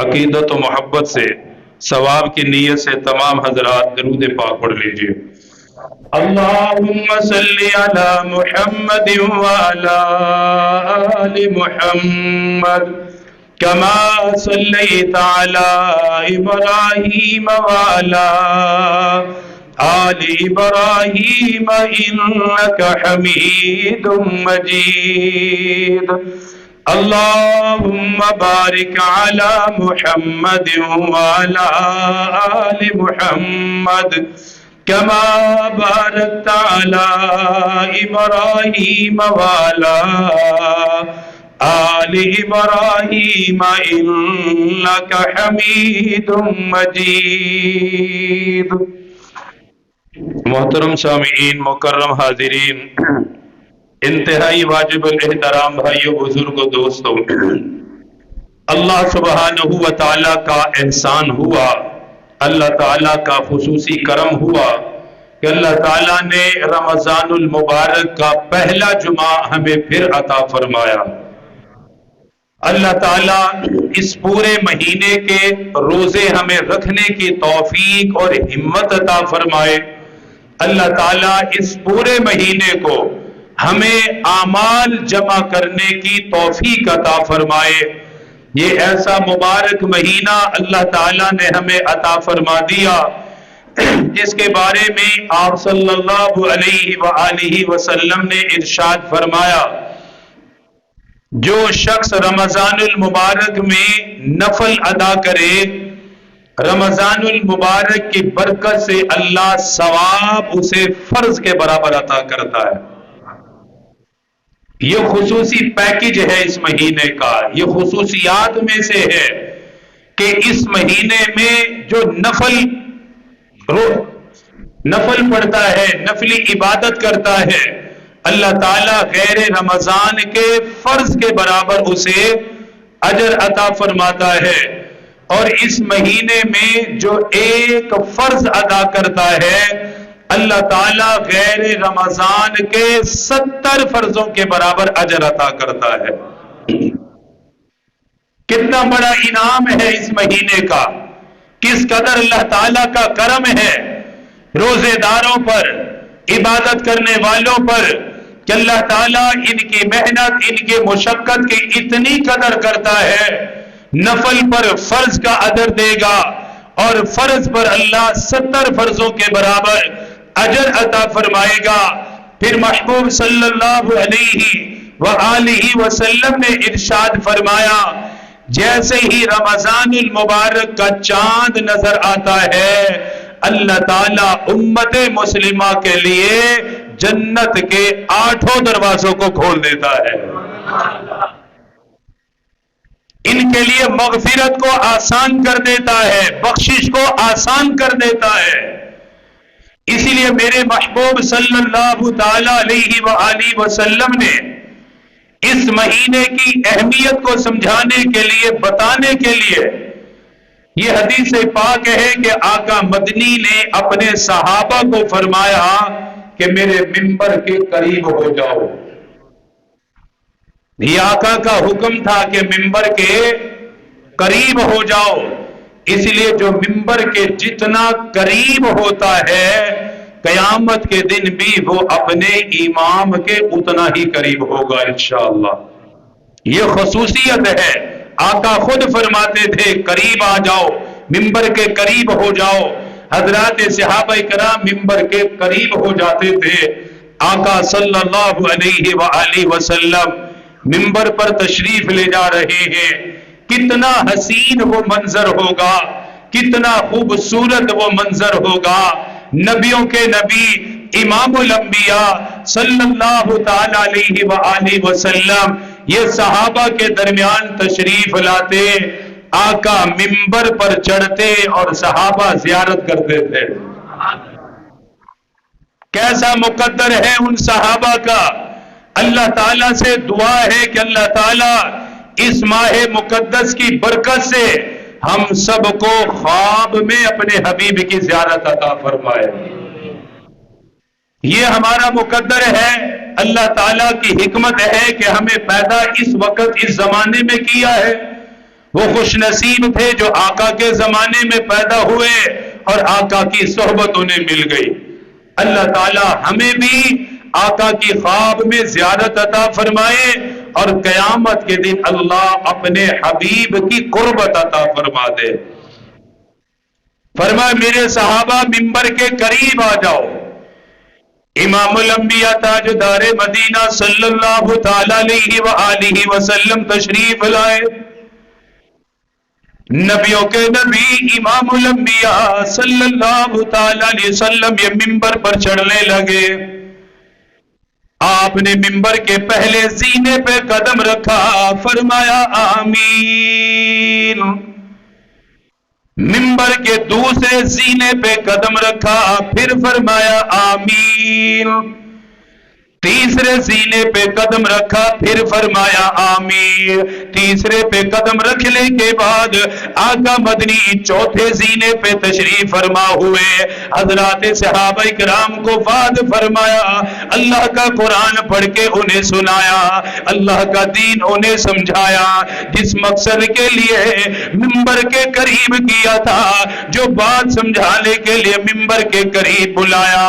عقیدت و محبت سے ثواب کی نیت سے تمام حضرات درود پاک پڑھ لیجئے۔ اللہم صلی علی محمد وعلی آل محمد کما صلیت علی ابراہیم وعلی آل ابراہیم انک حمید مجید۔ اللہم بارک علی محمد وعلی آل محمد کما بارکت علی ابراہیم وعلی آل ابراہیم انک حمید مجید۔ محترم سامعین، مکرم حاضرین، انتہائی واجب الاحترام بھائیوں، بزرگوں، دوستوں، اللہ سبحانہ و تعالیٰ کا احسان ہوا، اللہ تعالیٰ کا خصوصی کرم ہوا کہ اللہ تعالیٰ نے رمضان المبارک کا پہلا جمعہ ہمیں پھر عطا فرمایا۔ اللہ تعالیٰ اس پورے مہینے کے روزے ہمیں رکھنے کی توفیق اور ہمت عطا فرمائے۔ اللہ تعالیٰ اس پورے مہینے کو ہمیں اعمال جمع کرنے کی توفیق عطا فرمائے۔ یہ ایسا مبارک مہینہ اللہ تعالیٰ نے ہمیں عطا فرما دیا جس کے بارے میں آپ صلی اللہ علیہ وآلہ وسلم نے ارشاد فرمایا، جو شخص رمضان المبارک میں نفل ادا کرے، رمضان المبارک کی برکت سے اللہ ثواب اسے فرض کے برابر عطا کرتا ہے۔ یہ خصوصی پیکج ہے اس مہینے کا، یہ خصوصیات میں سے ہے کہ اس مہینے میں جو نفل پڑھتا ہے، نفلی عبادت کرتا ہے، اللہ تعالیٰ غیر رمضان کے فرض کے برابر اسے اجر عطا فرماتا ہے، اور اس مہینے میں جو ایک فرض ادا کرتا ہے، اللہ تعالیٰ غیر رمضان کے 70 فرضوں کے برابر اجر عطا کرتا ہے۔ کتنا بڑا انعام ہے اس مہینے کا، کس قدر اللہ تعالیٰ کا کرم ہے روزے داروں پر، عبادت کرنے والوں پر، کہ اللہ تعالیٰ ان کی محنت، ان کی مشقت کی اتنی قدر کرتا ہے، نفل پر فرض کا اجر دے گا، اور فرض پر اللہ 70 فرضوں کے برابر اجر عطا فرمائے گا۔ پھر محبوب صلی اللہ علیہ وآلہ وسلم نے ارشاد فرمایا، جیسے ہی رمضان المبارک کا چاند نظر آتا ہے، اللہ تعالیٰ امت مسلمہ کے لیے جنت کے 8 دروازوں کو کھول دیتا ہے، ان کے لیے مغفرت کو آسان کر دیتا ہے، بخشش کو آسان کر دیتا ہے۔ اسی لیے میرے محبوب صلی اللہ تعالی علیہ وآلہ وسلم نے اس مہینے کی اہمیت کو سمجھانے کے لیے، بتانے کے لیے، یہ حدیث پاک ہے کہ آقا مدنی نے اپنے صحابہ کو فرمایا کہ میرے ممبر کے قریب ہو جاؤ۔ یہ آقا کا حکم تھا کہ ممبر کے قریب ہو جاؤ، اس لیے جو ممبر کے جتنا قریب ہوتا ہے، قیامت کے دن بھی وہ اپنے امام کے اتنا ہی قریب ہوگا انشاءاللہ۔ یہ خصوصیت ہے، آقا خود فرماتے تھے قریب آ جاؤ، ممبر کے قریب ہو جاؤ۔ حضرات صحابہ کرام ممبر کے قریب ہو جاتے تھے۔ آقا صلی اللہ علیہ وآلہ وسلم ممبر پر تشریف لے جا رہے ہیں، کتنا حسین وہ منظر ہوگا، کتنا خوبصورت وہ منظر ہوگا۔ نبیوں کے نبی، امام الانبیاء صلی اللہ تعالی علیہ وآلہ وسلم یہ صحابہ کے درمیان تشریف لاتے، آقا ممبر پر چڑھتے اور صحابہ زیارت کرتے تھے۔ کیسا مقدر ہے ان صحابہ کا۔ اللہ تعالیٰ سے دعا ہے کہ اللہ تعالیٰ اس ماہ مقدس کی برکت سے ہم سب کو خواب میں اپنے حبیب کی زیارت عطا فرمائے۔ یہ ہمارا مقدر ہے، اللہ تعالیٰ کی حکمت ہے کہ ہمیں پیدا اس وقت اس زمانے میں کیا ہے، وہ خوش نصیب تھے جو آقا کے زمانے میں پیدا ہوئے اور آقا کی صحبت انہیں مل گئی۔ اللہ تعالی ہمیں بھی آقا کی خواب میں زیارت عطا فرمائے اور قیامت کے دن اللہ اپنے حبیب کی قربت عطا فرما دے۔ فرمائے میرے صحابہ منبر کے قریب آ جاؤ۔ امام الانبیاء تاجدار مدینہ صلی اللہ تعالی علیہ وآلہ وسلم تشریف لائے۔ نبیوں کے نبی امام الانبیاء صلی اللہ تعالی علیہ وسلم یہ منبر پر چڑھنے لگے۔ آپ نے منبر کے پہلے زینے پہ قدم رکھا، فرمایا آمین۔ منبر کے دوسرے زینے پہ قدم رکھا، پھر فرمایا آمین۔ تیسرے زینے پہ قدم رکھا، پھر فرمایا آمین۔ تیسرے پہ قدم رکھنے کے بعد آقا مدنی چوتھے زینے پہ تشریف فرما ہوئے۔ حضرات صحابہ کرام کو وعد فرمایا، اللہ کا قرآن پڑھ کے انہیں سنایا، اللہ کا دین انہیں سمجھایا، جس مقصد کے لیے منبر کے قریب کیا تھا، جو بات سمجھانے کے لیے منبر کے قریب بلایا،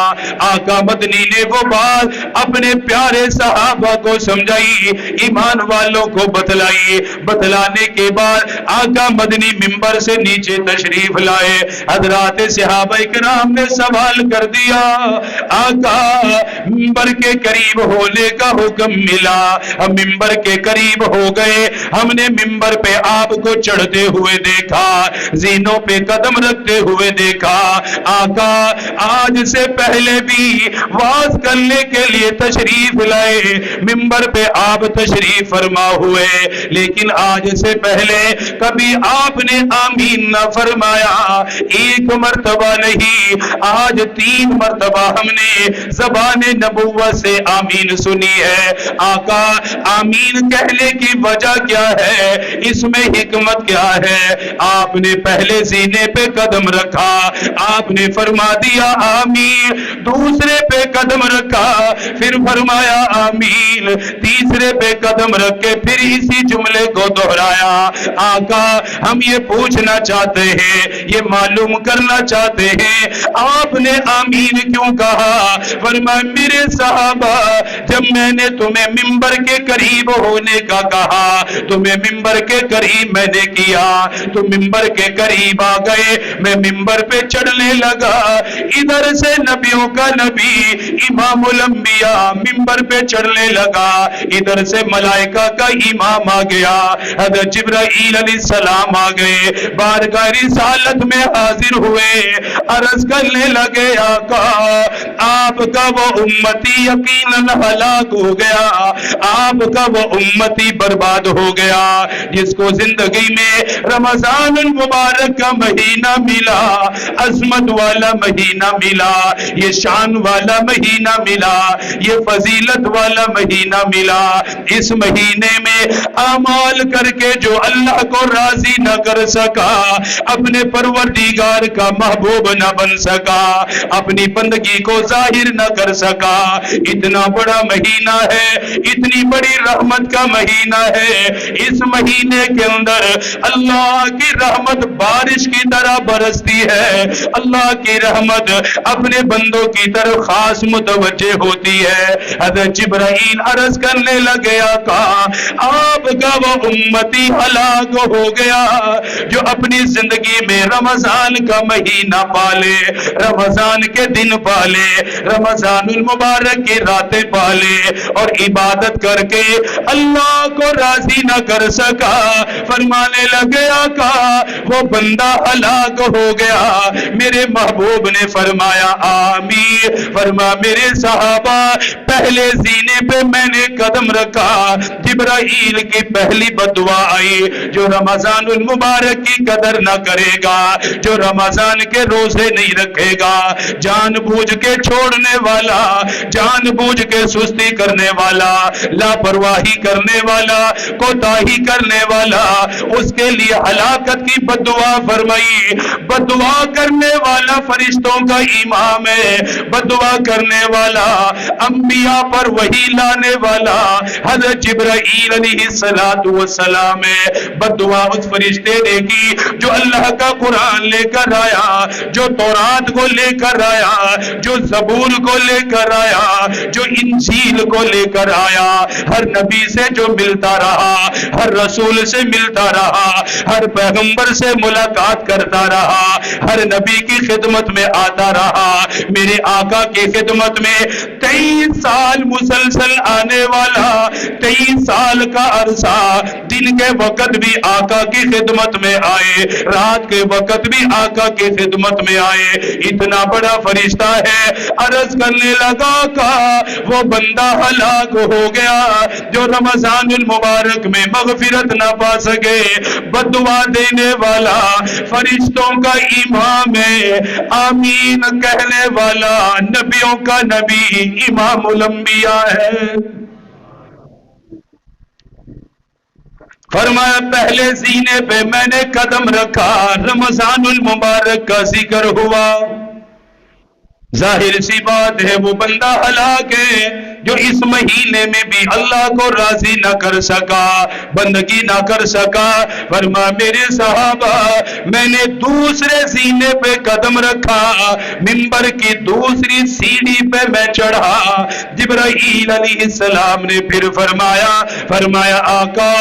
آقا مدنی نے وہ بات اپنے پیارے صحابہ کو سمجھائی، ایمان والوں کو بتلائی۔ بتلانے کے بعد آقا مدنی منبر سے نیچے تشریف لائے۔ حضرات صحابہ کرام نے سوال کر دیا، آقا منبر کے قریب ہونے کا حکم ملا، ہم منبر کے قریب ہو گئے، ہم نے منبر پہ آپ کو چڑھتے ہوئے دیکھا، زینوں پہ قدم رکھتے ہوئے دیکھا، آقا آج سے پہلے بھی واز کرنے کے لیے تشریف لائے، منبر پہ آپ تشریف فرما ہوئے، لیکن آج سے پہلے کبھی آپ نے آمین نہ فرمایا، ایک مرتبہ نہیں، آج 3 مرتبہ ہم نے زبان نبوت سے آمین سنی ہے۔ آقا آمین کہنے کی وجہ کیا ہے، اس میں حکمت کیا ہے؟ آپ نے پہلے زینے پہ قدم رکھا، آپ نے فرما دیا آمین، دوسرے پہ قدم رکھا، پھر فرمایا آمین، تیسرے پہ قدم رکھ کے پھر اسی جملے کو دہرایا۔ آقا ہم یہ پوچھنا چاہتے ہیں، یہ معلوم کرنا چاہتے ہیں، آپ نے آمین کیوں کہا؟ فرمایا میرے صحابہ، جب میں نے تمہیں منبر کے قریب ہونے کا کہا، تمہیں منبر کے قریب میں نے کیا، تو منبر کے قریب آ گئے، میں منبر پہ چڑھنے لگا، ادھر سے نبیوں کا نبی امام الانبیاء منبر پہ چڑھنے لگا، ادھر سے ملائکہ کا امام آ گیا، حضرت جبرائیل علیہ السلام آ گئے، بارگاہ رسالت میں حاضر ہوئے، عرض کرنے لگے آقا آپ کا وہ امتی یقیناً ہلاک ہو گیا، آپ کا وہ امتی برباد ہو گیا جس کو زندگی میں رمضان المبارک کا مہینہ ملا، عظمت والا مہینہ ملا، یہ شان والا مہینہ ملا، یہ فضیلت والا مہینہ ملا، اس مہینے میں اعمال کر کے جو اللہ کو راضی نہ کر سکا، اپنے پروردگار کا محبوب نہ بن سکا، اپنی بندگی کو ظاہر نہ کر سکا، اتنا بڑا مہینہ ہے، اتنی بڑی رحمت کا مہینہ ہے، اس مہینے کے اندر اللہ کی رحمت بارش کی طرح برستی ہے، اللہ کی رحمت اپنے بندوں کی طرف خاص متوجہ ہوتی ہے۔ حضرت جبرائیل عرض کرنے لگے آقا آپ کا وہ امتی ہلاک ہو گیا جو اپنی زندگی میں رمضان کا مہینہ پالے، رمضان کے دن پالے، رمضان المبارک کی راتیں پالے اور عبادت کر کے اللہ کو راضی نہ کر سکا۔ فرمانے لگے آقا وہ بندہ ہلاک ہو گیا۔ میرے محبوب نے فرمایا آمین۔ فرما میرے صحابہ پہلے زینے پہ میں نے قدم رکھا، جبرائیل کی پہلی بدعا آئی، جو رمضان المبارک کی قدر نہ کرے گا، جو رمضان کے روزے نہیں رکھے گا، جان بوجھ کے چھوڑنے والا، جان بوجھ کے سستی کرنے والا، لاپرواہی کرنے والا، کوتاہی کرنے والا، اس کے لیے ہلاکت کی بدعا فرمائی۔ بدعا کرنے والا فرشتوں کا امام ہے، بدعا کرنے والا انبیاء پر وحی لانے والا حضرت جبرائیل علیہ السلام ہے۔ بددعا اس فرشتے نے کی جو اللہ کا قرآن لے کر آیا، جو تورات کو لے کر آیا، جو زبور کو لے کر آیا، جو انجیل کو لے کر آیا، ہر نبی سے جو ملتا رہا، ہر رسول سے ملتا رہا، ہر پیغمبر سے ملاقات کرتا رہا، ہر نبی کی خدمت میں آتا رہا، میرے آقا کی خدمت میں 23 سال مسلسل آنے والا، 23 سال کا عرصہ، دن کے وقت بھی آقا کی خدمت میں آئے، رات کے وقت بھی آقا کی خدمت میں آئے، اتنا بڑا فرشتہ ہے۔ عرض کرنے لگا کہ وہ بندہ ہلاک ہو گیا جو رمضان المبارک میں مغفرت نہ پا سکے، بددعا دینے والا فرشتوں کا امام ہے، آمین کہنے والا نبیوں کا نبی امام الانبیاء ہے۔ فرمایا پہلے سینے پہ میں نے قدم رکھا، رمضان المبارک کا ذکر ہوا، ظاہر سی بات ہے وہ بندہ ہلاک ہے جو اس مہینے میں بھی اللہ کو راضی نہ کر سکا، بندگی نہ کر سکا۔ فرمایا میرے صحابہ میں نے دوسرے سینے پہ قدم رکھا، منبر کی دوسری سیڑھی پہ میں چڑھا، جبرائیل علیہ السلام نے پھر فرمایا آقا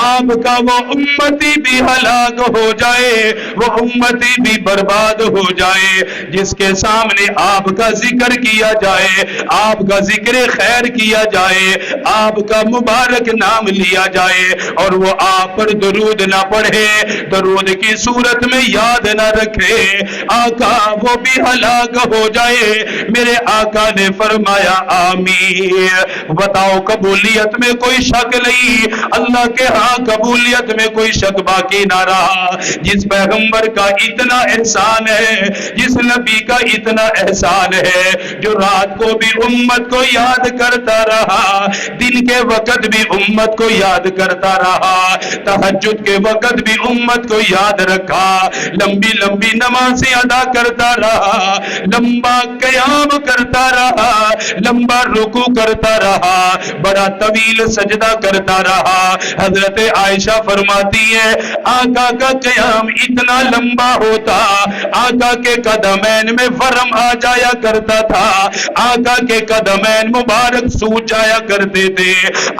آپ کا وہ امتی بھی ہلاک ہو جائے، وہ امتی بھی برباد ہو جائے جس کے سامنے آپ کا ذکر کیا جائے، آپ کا ذکر خیر کیا جائے، آپ کا مبارک نام لیا جائے اور وہ آپ پر درود نہ پڑھے، درود کی صورت میں یاد نہ رکھے، آقا وہ بھی ہلاک ہو جائے۔ میرے آقا نے فرمایا آمین۔ بتاؤ قبولیت میں کوئی شک نہیں، اللہ کے ہاں قبولیت میں کوئی شک باقی نہ رہا۔ جس پیغمبر کا اتنا احسان ہے، جس نبی کا اتنا احسان ہے، جو رات کو بھی امت کو یاد کرتا رہا، دن کے وقت بھی امت کو یاد کرتا رہا، تہجد کے وقت بھی امت کو یاد رکھا، لمبی لمبی نمازیں ادا کرتا رہا، لمبا قیام کرتا رہا، لمبا رکوع کرتا رہا، بڑا طویل سجدہ کرتا رہا۔ حضرت عائشہ فرماتی ہے آقا کا قیام اتنا لمبا ہوتا، آقا کے قدمین میں ورم آ جایا کرتا تھا، آقا کے قدمین مبارک سوج جایا کرتے تھے۔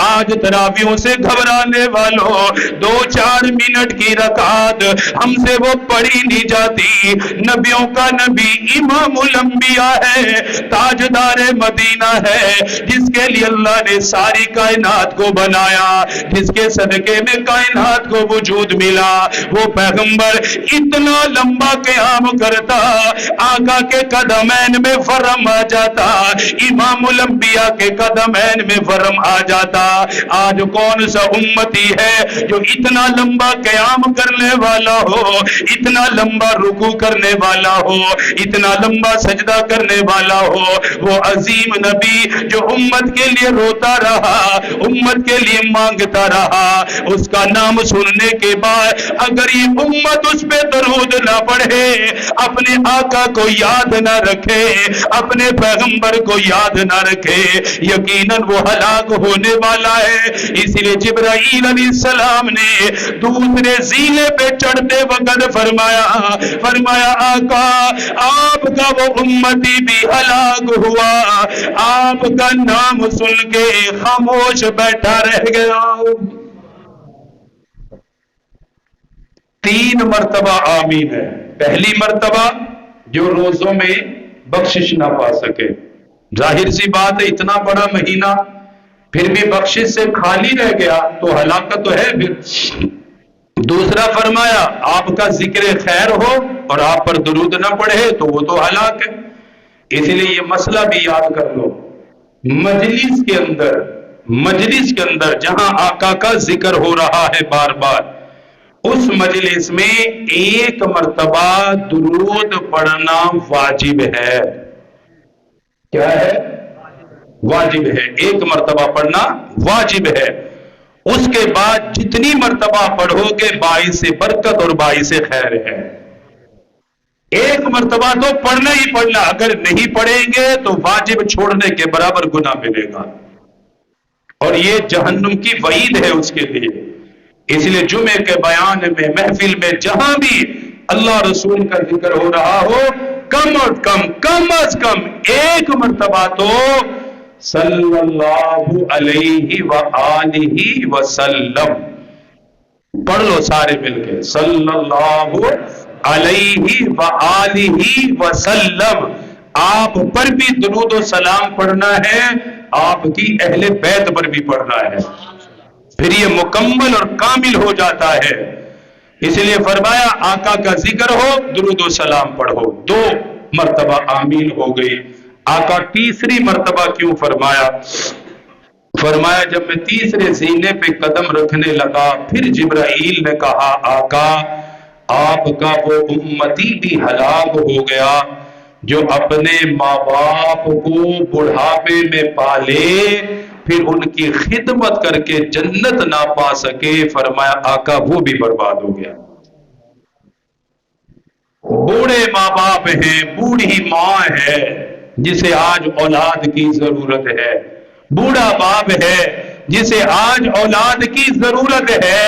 آج تراویحوں سے گھبرانے والوں 2-4 منٹ کی رکعت ہم سے وہ پڑھی نہیں جاتی۔ نبیوں کا نبی امام الانبیاء ہے، تاجدار مدینہ ہے، جس کے لیے اللہ نے ساری کائنات کو بنایا، جس کے صدقے میں کائنات کو وجود ملا، وہ پیغمبر اتنا لمبا قیام کرتا، آقا کے قدمین میں ورم آ جاتا، امام الانبیاء کے قدمین میں ورم آ جاتا۔ آج کون سا امتی ہے جو اتنا لمبا قیام کرنے والا ہو، اتنا لمبا رکوع کرنے والا ہو، اتنا لمبا سجدہ کرنے والا ہو؟ وہ عظیم نبی جو امت کے لیے روتا رہا، امت کے لیے مانگتا رہا، اس کا نام سننے کے بعد اگر یہ امت اس پہ درود نہ پڑھے، اپنے آقا کو یاد نہ رکھے، اپنے پیغمبر کو یاد نہ رکھے، یقیناً وہ ہلاک ہونے والا ہے۔ اس لیے جبرائیل علیہ السلام نے دوسرے زینے پہ چڑھتے وقت فرمایا آقا آپ کا وہ امتی بھی ہلاک ہوا، آپ کا نام سن کے خاموش بیٹھا رہ گیا۔ 3 مرتبہ آمین ہے۔ پہلی مرتبہ جو روزوں میں بخشش نہ پا سکے، ظاہر سی بات ہے اتنا بڑا مہینہ پھر بھی بخشش سے خالی رہ گیا تو ہلاکت تو ہے پھر۔ دوسرا فرمایا آپ کا ذکر خیر ہو اور آپ پر درود نہ پڑھے تو وہ تو ہلاک ہے۔ اس لیے یہ مسئلہ بھی یاد کر لو، مجلس کے اندر جہاں آقا کا ذکر ہو رہا ہے بار بار، اس مجلس میں 1 مرتبہ درود پڑھنا واجب ہے۔ کیا ہے؟ واجب ہے، 1 مرتبہ پڑھنا واجب ہے۔ اس کے بعد جتنی مرتبہ پڑھو گے باعث برکت اور باعث خیر ہے۔ ایک مرتبہ تو پڑھنا ہی پڑھنا، اگر نہیں پڑھیں گے تو واجب چھوڑنے کے برابر گناہ ملے گا، اور یہ جہنم کی وعید ہے اس کے لیے۔ اس لیے جمعے کے بیان میں، محفل میں، جہاں بھی اللہ رسول کا ذکر ہو رہا ہو، کم از کم ایک مرتبہ تو صلی اللہ علیہ وآلہ وسلم پڑھ لو سارے مل کے، صلی اللہ علیہ وآلہ وسلم۔ آپ پر بھی درود و سلام پڑھنا ہے، آپ کی اہل بیت پر بھی پڑھنا ہے، پھر یہ مکمل اور کامل ہو جاتا ہے۔ اس لیے فرمایا آقا کا ذکر ہو، درود و سلام پڑھو، 2 مرتبہ آمین ہو گئی۔ آقا تیسری مرتبہ کیوں فرمایا؟ فرمایا جب میں تیسرے زینے پہ قدم رکھنے لگا، پھر جبرائیل نے کہا آقا آپ کا وہ امتی بھی ہلاک ہو گیا جو اپنے ماں باپ کو بڑھاپے میں پالے پھر ان کی خدمت کر کے جنت نہ پا سکے۔ فرمایا آقا وہ بھی برباد ہو گیا۔ بوڑھے ماں باپ ہیں، بوڑھی ماں ہے جسے آج اولاد کی ضرورت ہے، بوڑھا باپ ہے جسے آج اولاد کی ضرورت ہے۔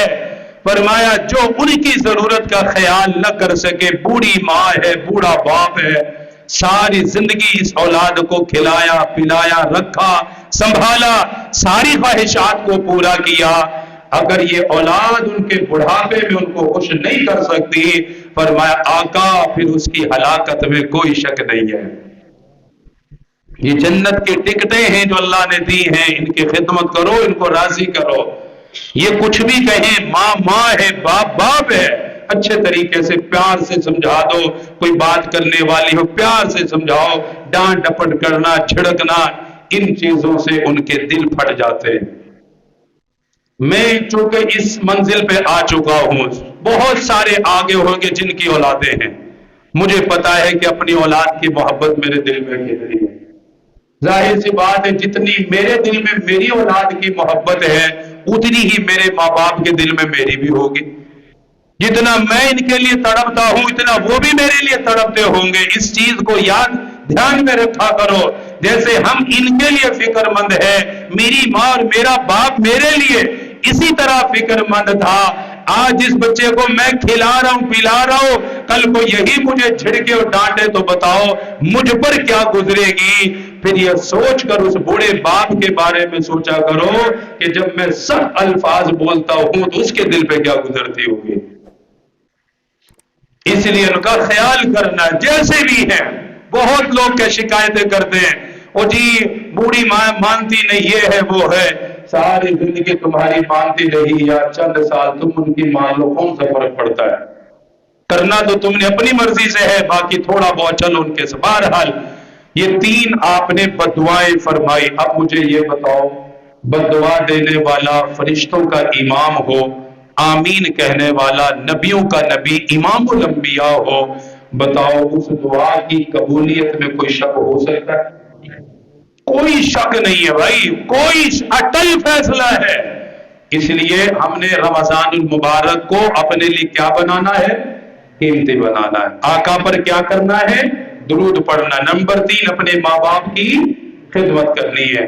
فرمایا جو ان کی ضرورت کا خیال نہ کر سکے، بوڑھی ماں ہے، بوڑھا باپ ہے، ساری زندگی اس اولاد کو کھلایا پلایا رکھا سنبھالا، ساری خواہشات کو پورا کیا، اگر یہ اولاد ان کے بڑھاپے میں ان کو خوش نہیں کر سکتی، فرمایا آقا پھر اس کی ہلاکت میں کوئی شک نہیں ہے۔ یہ جنت کی ٹکٹیں ہیں جو اللہ نے دی ہیں، ان کی خدمت کرو، ان کو راضی کرو۔ یہ کچھ بھی کہیں، ماں ماں ہے، باپ باپ ہے، اچھے طریقے سے پیار سے سمجھا دو، کوئی بات کرنے والی ہو پیار سے سمجھاؤ، ڈانٹ ڈپٹ کرنا جھڑکنا ان چیزوں سے ان کے دل پھٹ جاتے ہیں۔ میں چونکہ اس منزل پہ آ چکا ہوں، بہت سارے آگے ہوں گے جن کی اولادیں ہیں، مجھے پتا ہے کہ اپنی اولاد کی محبت میرے دل میں کتنی ہے۔ ظاہر سی بات ہے جتنی میرے دل میں میری اولاد کی محبت ہے اتنی ہی میرے ماں باپ کے دل میں میری بھی ہوگی، جتنا میں ان کے لیے تڑپتا ہوں اتنا وہ بھی میرے لیے تڑپتے ہوں گے۔ اس چیز کو یاد دھیان میں رکھا کرو، جیسے ہم ان کے لیے فکر مند ہے، میری ماں اور میرا باپ میرے لیے اسی طرح فکر مند تھا۔ آج جس بچے کو میں کھلا رہا ہوں پلا رہا ہوں، کل کو یہی مجھے جھڑکے اور ڈانٹے تو بتاؤ مجھ پر کیا گزرے گی۔ پھر یہ سوچ کر اس بوڑھے باپ کے بارے میں سوچا کرو کہ جب میں سخت الفاظ بولتا ہوں تو اس کے دل پہ کیا گزرتی ہوگی۔ اس لیے ان کا خیال کرنا، جیسے بھی ہیں بہت لوگ کیا شکایتیں کرتے ہیں، او جی بوڑھی ماں مانتی نہیں، یہ ہے وہ ہے، ساری زندگی تمہاری مانتی رہی یا چند سال تم ان کی مان لو، کون سا فرق پڑتا ہے؟ کرنا تو تم نے اپنی مرضی سے ہے، باقی تھوڑا بہت چلو ان کے سے۔ بہرحال یہ 3 آپ نے بددعائیں فرمائی۔ اب مجھے یہ بتاؤ، بددعا دینے والا فرشتوں کا امام ہو، آمین کہنے والا نبیوں کا نبی امام الانبیاء ہو، بتاؤ اس دعا کی قبولیت میں کوئی شک ہو سکتا ہے؟ کوئی شک نہیں ہے بھائی، کوئی اٹل فیصلہ ہے۔ اس لیے ہم نے رمضان المبارک کو اپنے لیے کیا بنانا ہے؟ قیمتی بنانا ہے۔ آقا پر کیا کرنا ہے؟ درود پڑھنا۔ نمبر 3 اپنے ماں باپ کی خدمت کرنی ہے۔